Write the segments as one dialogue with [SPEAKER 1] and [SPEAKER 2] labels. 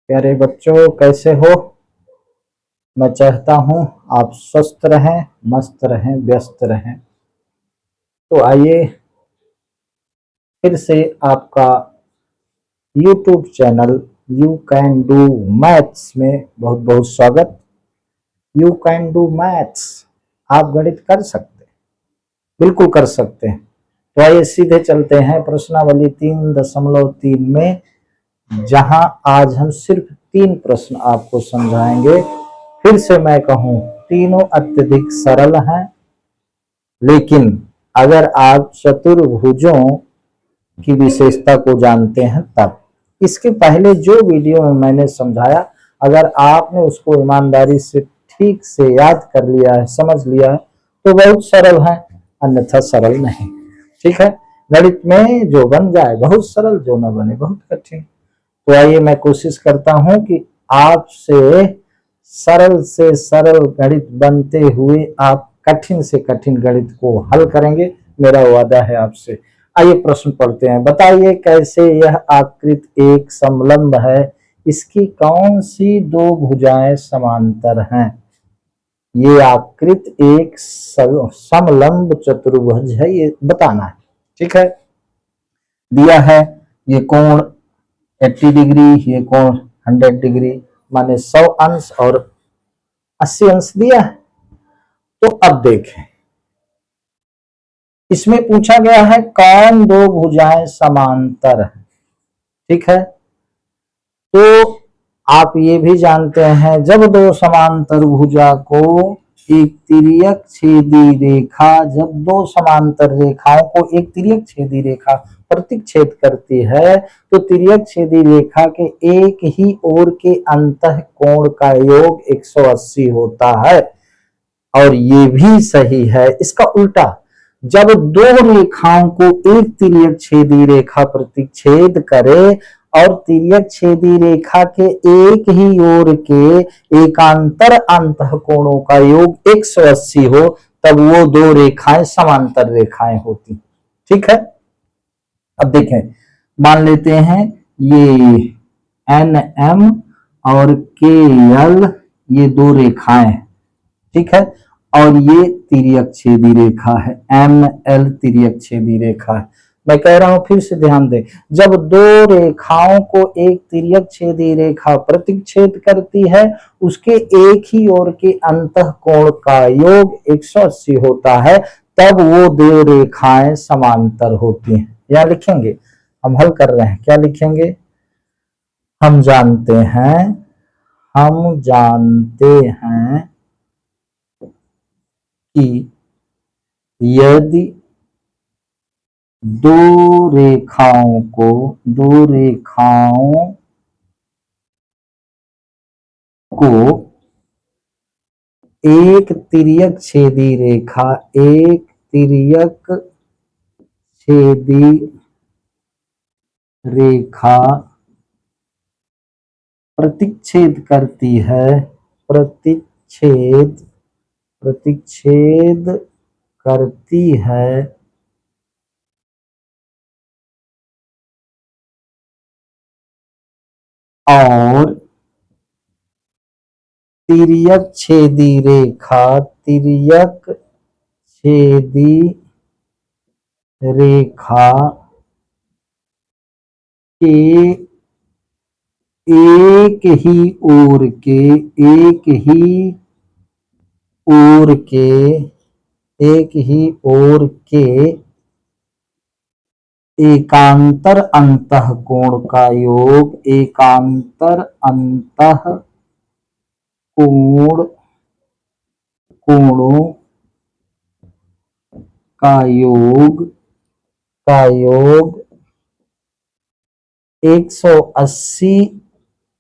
[SPEAKER 1] प्यारे बच्चों, कैसे हो। मैं चाहता हूं आप स्वस्थ रहें, मस्त रहें, व्यस्त रहें। तो आइए फिर से आपका YouTube channel you can do maths में बहुत बहुत स्वागत। यू कैन डू मैथ्स, आप गणित कर सकते, बिल्कुल कर सकते हैं। तो आइए सीधे चलते हैं प्रश्नावली 3.3 में, जहां आज हम सिर्फ 3 प्रश्न आपको समझाएंगे। फिर से मैं कहूं, तीनों अत्यधिक सरल हैं, लेकिन अगर आप चतुर्भुजों की विशेषता को जानते हैं तब। इसके पहले जो वीडियो में मैंने समझाया, अगर आपने उसको ईमानदारी से ठीक से याद कर लिया है, समझ लिया है, तो बहुत सरल है, अन्यथा सरल नहीं। ठीक है, गणित में जो बन जाए बहुत सरल, जो न बने बहुत कठिन। तो आइए मैं कोशिश करता हूं कि आपसे सरल से सरल गणित बनते हुए आप कठिन से कठिन गणित को हल करेंगे, मेरा वादा है आपसे। आइए प्रश्न पढ़ते हैं। बताइए कैसे यह आकृति एक समलंब है, इसकी कौन सी दो भुजाएं समांतर हैं। ये आकृति एक समलंब चतुर्भुज है, ये बताना है। ठीक है, दिया है ये कोण 80 डिग्री, ये कोण 100 डिग्री, माने 100 अंश और 80 अंश दिया है। तो अब देखें, इसमें पूछा गया है कौन दो भुजाएं समांतर है। ठीक है, तो आप ये भी जानते हैं, जब दो समांतर भुजा को एक तिर्यक छेदी रेखा, जब दो समांतर रेखाओं को एक तिर्यक छेदी रेखा प्रतिच्छेद करती है, तो तिर्यक छेदी रेखा के एक ही ओर के अंतः कोण का योग 180 होता है। और ये भी सही है। इसका उल्टा, जब दो रेखाओं को एक तिर्यक छेदी रेखा प्रतिच्छेद करे और तिर्यक छेदी रेखा के एक ही ओर के एकांतर अंतः कोणों का योग 180 हो, तब वो दो रेखाएं समांतर रेखाएं होती। ठीक है, अब देखें, मान लेते हैं ये एन एम और के एल, ये दो रेखाएं, ठीक है, और ये तिर्यक छेदी रेखा है, एम एल तिर्यक छेदी रेखा है। मैं कह रहा हूं, फिर से ध्यान दें, जब दो रेखाओं को एक तिर्यक छेदी रेखा प्रतिच्छेद करती है, उसके एक ही ओर के अंतः कोण का योग 180 होता है, तब वो दो रेखाएं समांतर होती हैं। या लिखेंगे, हम हल कर रहे हैं, क्या लिखेंगे, हम जानते हैं कि यदि दो रेखाओं को एक तिर्यक छेदी रेखा प्रतिच्छेद करती है, प्रतिच्छेद करती है, और तिर्यक छेदी रेखा के एक ही ओर के एकांतर अंतः कोण का योग, कोणों का योग 180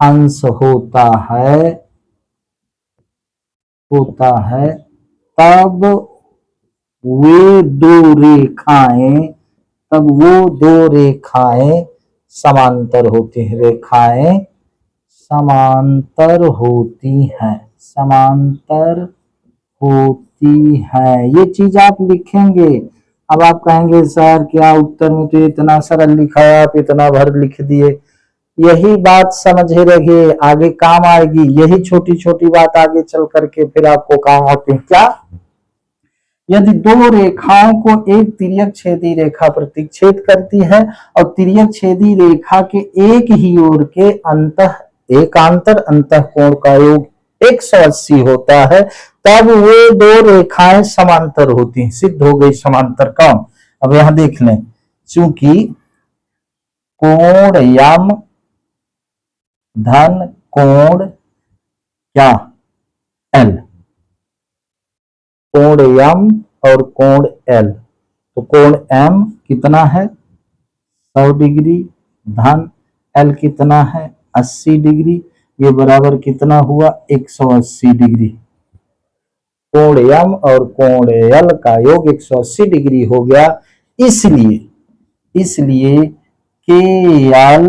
[SPEAKER 1] अंश होता है, तब वो दो रेखाएं समांतर होती हैं, ये चीज आप लिखेंगे। अब आप कहेंगे सर क्या उत्तर में तो इतना सरल लिखा है, आप इतना भर लिख दिए। यही बात समझे रहिए, आगे काम आएगी। यही छोटी छोटी बात आगे चल करके फिर आपको काम आती है। क्या? यदि दो रेखाओं को एक तिर्यक छेदी रेखा प्रतिच्छेद करती है और तिर्यक छेदी रेखा के एक ही ओर के एकांतर अंतःकोण का योग 180 होता है, तब वे दो रेखाएं समांतर होती हैं। सिद्ध हो गई समांतर कौन? अब यहां देख लें, चूंकि कोण यम धन कोण क्या एल, कोण यम और कोण एल, तो कोण एम कितना है 100 डिग्री धन एल कितना है 80 डिग्री, ये बराबर कितना हुआ 180 डिग्री। कोण यम और कोण एल का योग 180 डिग्री हो गया। इसलिए के एल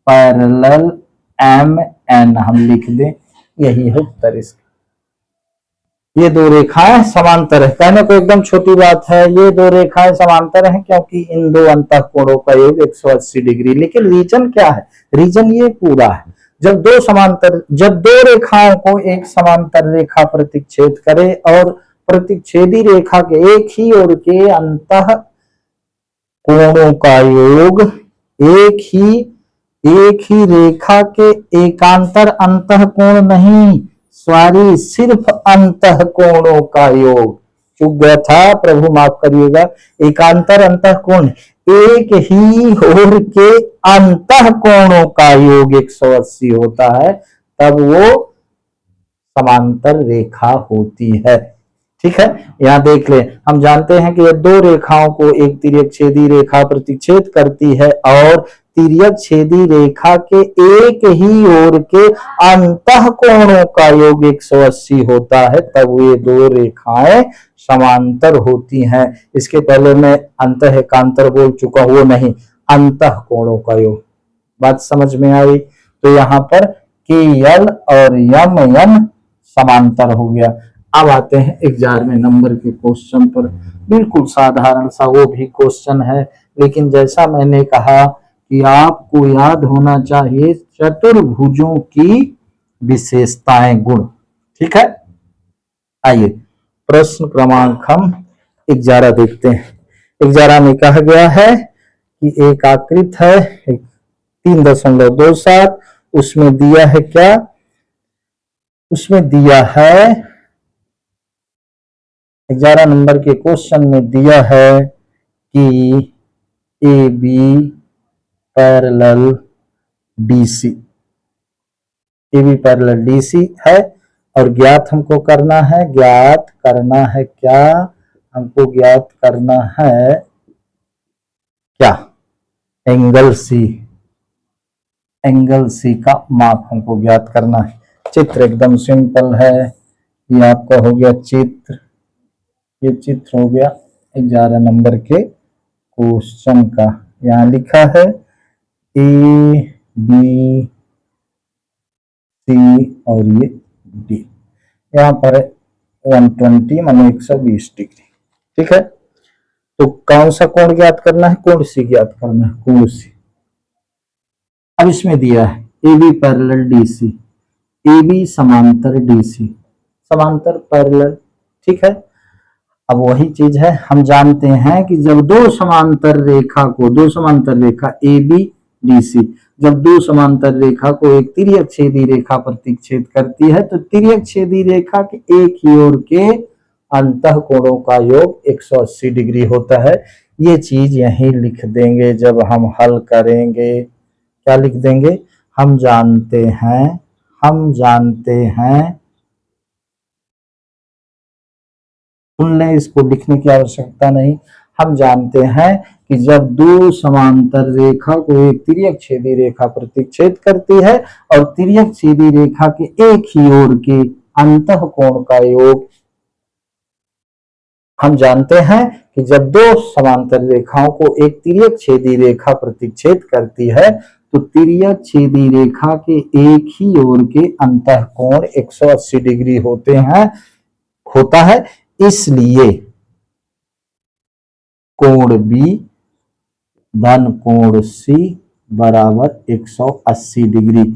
[SPEAKER 1] पैरेलल एम एन हम लिख दें, यही है उत्तर इसका। ये दो रेखाएं समांतर है, कहने को एकदम छोटी बात है, ये दो रेखाएं समांतर हैं क्योंकि इन दो अंतःकोणों का योग 180 डिग्री। लेकिन रीजन क्या है? रीजन ये पूरा है, जब दो रेखाओं को एक समांतर रेखा प्रतिच्छेद करे और प्रतिच्छेदी रेखा के एक ही ओर के अंतः कोणों का योग एक ही रेखा के एकांतर अंतःकोण नहीं, सॉरी सिर्फ अंतःकोणों का योग। चूक गया था, प्रभु माफ करिएगा, एकांतर अंतःकोण, एक ही ओर के अंतःकोणों का योग 180 होता है, तब वो समांतर रेखा होती है। ठीक है, यहां देख ले, हम जानते हैं कि ये दो रेखाओं को एक तिर्यक छेदी रेखा प्रतिच्छेद करती है और तिर्यक छेदी रेखा के एक ही ओर के अंतःकोणों का योग 180 होता है, तब ये दो रेखाएं समांतर होती हैं। इसके पहले मैं अंतः एकांतर बोल चुका हूं, वो नहीं, अंतःकोणों का योग। बात समझ में आई? तो यहाँ पर के एल और यम एन समांतर हो गया। अब आते हैं 11वें नंबर के क्वेश्चन पर। बिल्कुल साधारण सा वो भी क्वेश्चन है, लेकिन जैसा मैंने कहा कि आपको याद होना चाहिए चतुर्भुजों की विशेषताएं, गुण। ठीक है, आइए प्रश्न क्रमांक हम 11 देखते हैं। 11 में कहा गया है कि एक आकृत है 3.27, उसमें दिया है क्या? उसमें दिया है 11 नंबर के क्वेश्चन में दिया है कि A B parallel DC, A B parallel DC है और ज्ञात हमको करना है, क्या? हमको ज्ञात करना है क्या? एंगल सी का माप हमको ज्ञात करना है। चित्र एकदम सिंपल है, ये आपका हो गया चित्र, ये चित्र हो गया 11 नंबर के क्वेश्चन का। यहाँ लिखा है ए बी सी और ये डी, यहाँ पर 120 माने 120 डिग्री। ठीक है, तो कौन सा कोण ज्ञात करना है? कोण सी ज्ञात करना है, कोण सी। अब इसमें दिया है A B parallel D C, A B समांतर डी सी, समांतर पैरेलल। ठीक है, अब वही चीज है, हम जानते हैं कि जब दो समांतर रेखा ए बी डी सी, जब दो समांतर रेखा को एक तिर्यक छेदी रेखा प्रतिच्छेद करती है, तो तिर्यक छेदी रेखा के एक ही ओर के अंतःकोणों का योग 180 डिग्री होता है। ये चीज यहीं लिख देंगे जब हम हल करेंगे। क्या लिख देंगे? हम जानते हैं, सुन लें, इसको लिखने की आवश्यकता नहीं। हम जानते हैं कि जब दो समांतर रेखा को एक तिर्यक छेदी रेखा प्रतिच्छेद करती है और तिर्यक छेदी रेखा के एक ही ओर के अंतःकोण का योग, हम जानते हैं कि जब दो समांतर रेखाओं को एक तिर्यक छेदी रेखा प्रतिच्छेद करती है, तो तिर्यक छेदी रेखा के एक ही ओर के अंतःकोण 180 डिग्री होता है। इसलिए कोण बी धन कोण सी बराबर 180 डिग्री।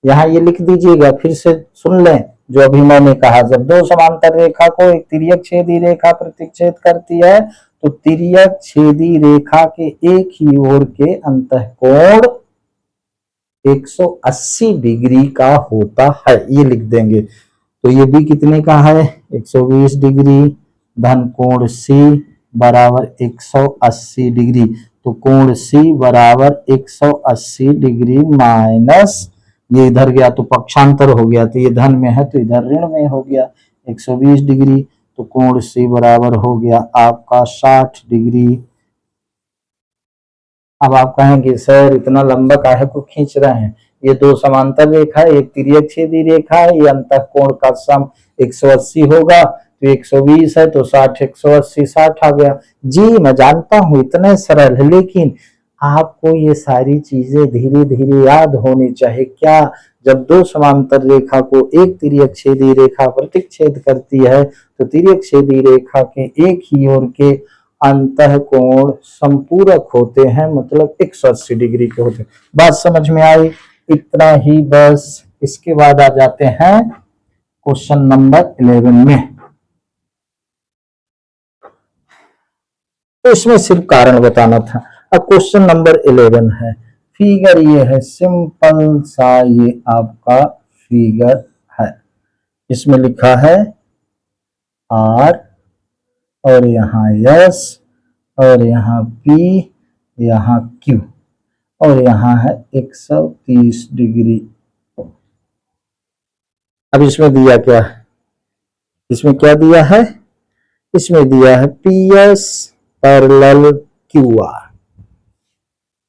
[SPEAKER 1] यहाँ ये लिख दीजिएगा, फिर से सुन लें जो अभी मैंने कहा। जब दो समांतर रेखा को एक तिर्यक छेदी रेखा प्रतिच्छेद करती है तो तिर्यक छेदी रेखा के एक ही ओर के अंतःकोण 180 डिग्री का होता है, ये लिख देंगे। तो ये भी कितने का है, 120 डिग्री धन कोण सी बराबर 180 डिग्री। तो कोण सी बराबर 180 डिग्री माइनस, ये इधर गया तो पक्षांतर हो गया, तो ये धन में है तो इधर ऋण में हो गया 120 डिग्री। तो कोण सी बराबर हो गया आपका 60 डिग्री। अब आप कहेंगे सर इतना लंबा काहे को खींच रहे हैं, ये दो समांतर रेखा है, एक तिर्यक छेदी रेखा है, ये अंतःकोण का सम 180 होगा, तो 120 है तो 60 180 60 आ गया। जी मैं जानता हूं इतने सरल है, लेकिन आपको ये सारी चीजें धीरे धीरे याद होनी चाहिए। क्या, जब दो समांतर रेखा को एक तिर्यक छेदी रेखा प्रतिच्छेद करती है तो तिर्यक छेदी रेखा के एक ही ओर के अंतःकोण संपूरक होते हैं, मतलब 180 डिग्री के होते हैं। बात समझ में आई? इतना ही बस। इसके बाद आ जाते हैं क्वेश्चन नंबर 11 में। तो इसमें सिर्फ कारण बताना था। अब क्वेश्चन नंबर 11 है, फिगर ये है, सिंपल सा ये आपका फिगर है। इसमें लिखा है आर और यहाँ यस और यहाँ पी, यहाँ क्यू और यहाँ है 130 डिग्री। अब इसमें दिया क्या है, इसमें क्या दिया है, इसमें दिया है P S parallel Q R.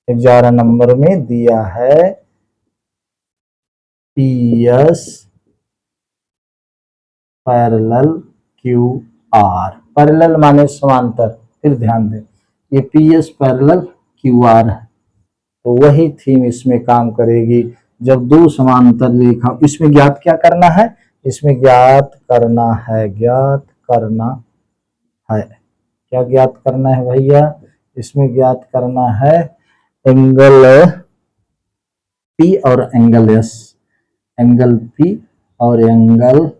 [SPEAKER 1] 11 number में दिया है P S parallel Q R. Parallel माने समांतर, फिर ध्यान दें ये P S parallel Q R है, तो वही थीम इसमें काम करेगी। जब दो समांतर रेखा, इसमें ज्ञात क्या करना है, इसमें ज्ञात करना है, ज्ञात करना है, क्या ज्ञात करना है भैया, इसमें ज्ञात करना है एंगल पी और एंगल एस, एंगल पी और एंगल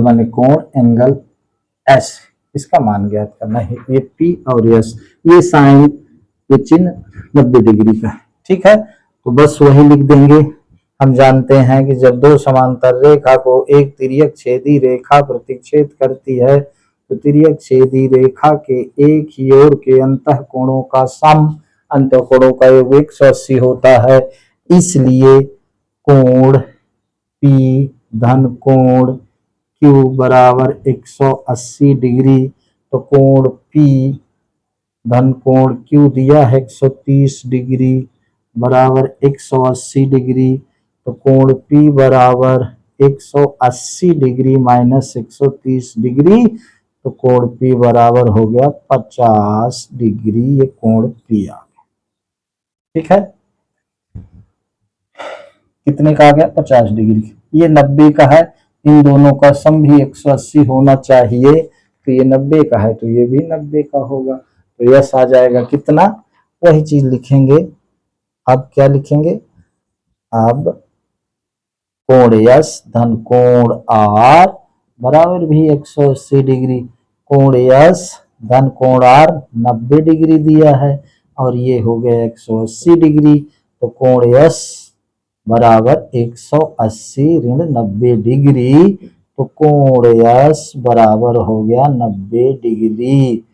[SPEAKER 1] माने कोण, एंगल एस, इसका मान ज्ञात करना है। ये पी और एस, ये साइन, ये चिन्ह 90 डिग्री का, ठीक है। तो बस वही लिख देंगे। हम जानते हैं कि जब दो समांतर रेखा को एक तिर्यक छेदी रेखा प्रतिच्छेद करती है तो तिर्यक छेदी रेखा के एक ही ओर के अंतःकोणों का सम, अंतःकोणों का योग 180 होता है। इसलिए कोण P धन कोण Q बराबर 180 डिग्री। तो कोण P धन कोण Q दिया है 130 डिग्री बराबर 180 डिग्री। तो कोण P बराबर 180 डिग्री माइनस 130 डिग्री, तो कोण P बराबर हो गया 50 डिग्री। ये कोण P आ गया, ठीक है। कितने का आ गया, 50 डिग्री। ये 90 का है, इन दोनों का सम भी 180 होना चाहिए, तो ये 90 का है तो ये भी 90 का होगा। तो यस आ जाएगा कितना, वही चीज लिखेंगे। अब क्या लिखेंगे, अब कोण यस धन कोण आर बराबर भी 180 डिग्री, कोण यस धन कोण आर 90 डिग्री दिया है और ये हो गया 180 डिग्री। तो कोण यस बराबर 180 ऋण 90 डिग्री, तो कोण यस बराबर हो गया 90 डिग्री।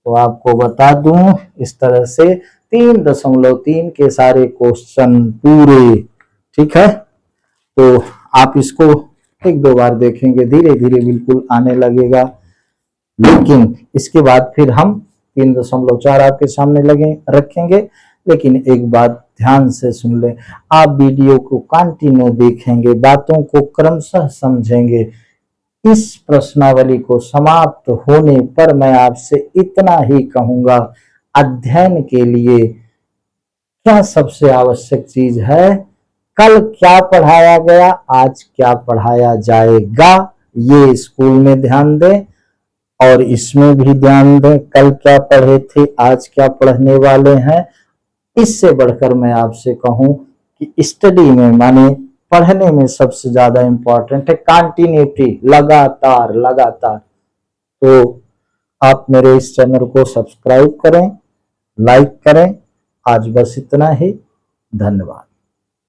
[SPEAKER 1] तो आपको बता दूं इस तरह से 3.3 के सारे क्वेश्चन पूरे, ठीक है। तो आप इसको एक दो बार देखेंगे, धीरे धीरे बिल्कुल आने लगेगा। लेकिन इसके बाद फिर हम 3.4 आपके सामने लगे रखेंगे। लेकिन एक बात ध्यान से सुन ले, आप वीडियो को कंटिन्यू देखेंगे, बातों को क्रमशः समझेंगे। इस प्रश्नावली को समाप्त होने पर मैं आपसे इतना ही कहूंगा, अध्ययन के लिए क्या सबसे आवश्यक चीज है, कल क्या पढ़ाया गया, आज क्या पढ़ाया जाएगा, ये स्कूल में ध्यान दें और इसमें भी ध्यान दें। कल क्या पढ़े थे, आज क्या पढ़ने वाले हैं, इससे बढ़कर मैं आपसे कहूं कि स्टडी में माने पढ़ने में सबसे ज्यादा इंपॉर्टेंट है कंटिन्यूटी, लगातार लगातार। तो आप मेरे इस चैनल को सब्सक्राइब करें, लाइक करें। आज बस इतना ही। धन्यवाद।